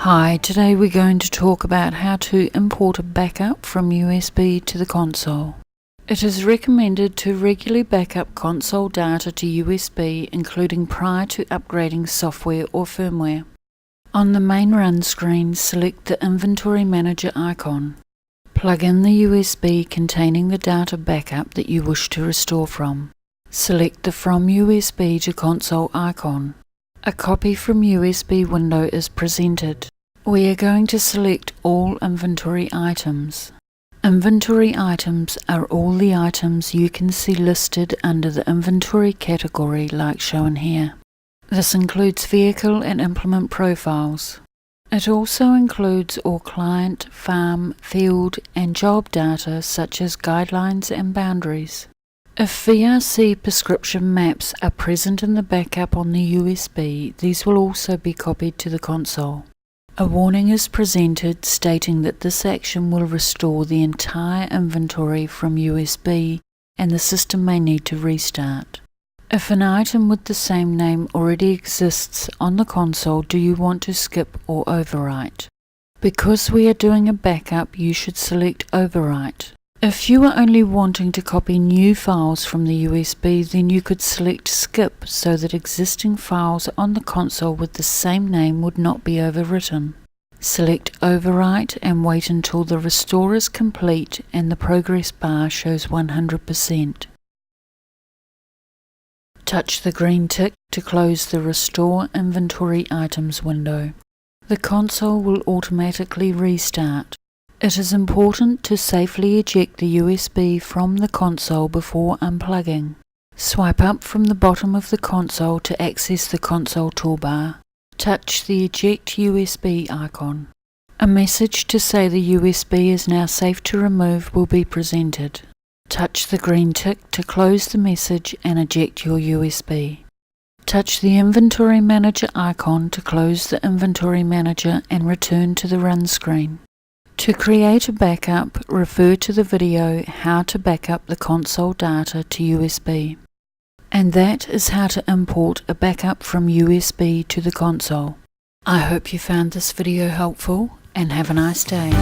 Hi, today we're going to talk about how to import a backup from USB to the console. It is recommended to regularly backup console data to USB, including prior to upgrading software or firmware. On the main run screen, select the Inventory Manager icon. Plug in the USB containing the data backup that you wish to restore from. Select the From USB to Console icon. A copy from USB window is presented. We are going to select all inventory items. Inventory items are all the items you can see listed under the inventory category like shown here. This includes vehicle and implement profiles. It also includes all client, farm, field and job data such as guidelines and boundaries. If VRC prescription maps are present in the backup on the USB, these will also be copied to the console. A warning is presented stating that this action will restore the entire inventory from USB and the system may need to restart. If an item with the same name already exists on the console, do you want to skip or overwrite? Because we are doing a backup, you should select overwrite. If you are only wanting to copy new files from the USB, then you could select skip so that existing files on the console with the same name would not be overwritten. Select overwrite and wait until the restore is complete and the progress bar shows 100%. Touch the green tick to close the Restore Inventory Items window. The console will automatically restart. It is important to safely eject the USB from the console before unplugging. Swipe up from the bottom of the console to access the console toolbar. Touch the Eject USB icon. A message to say the USB is now safe to remove will be presented. Touch the green tick to close the message and eject your USB. Touch the Inventory Manager icon to close the Inventory Manager and return to the run screen. To create a backup, refer to the video How to Backup the Console Data to USB. And that is how to import a backup from USB to the console. I hope you found this video helpful and have a nice day.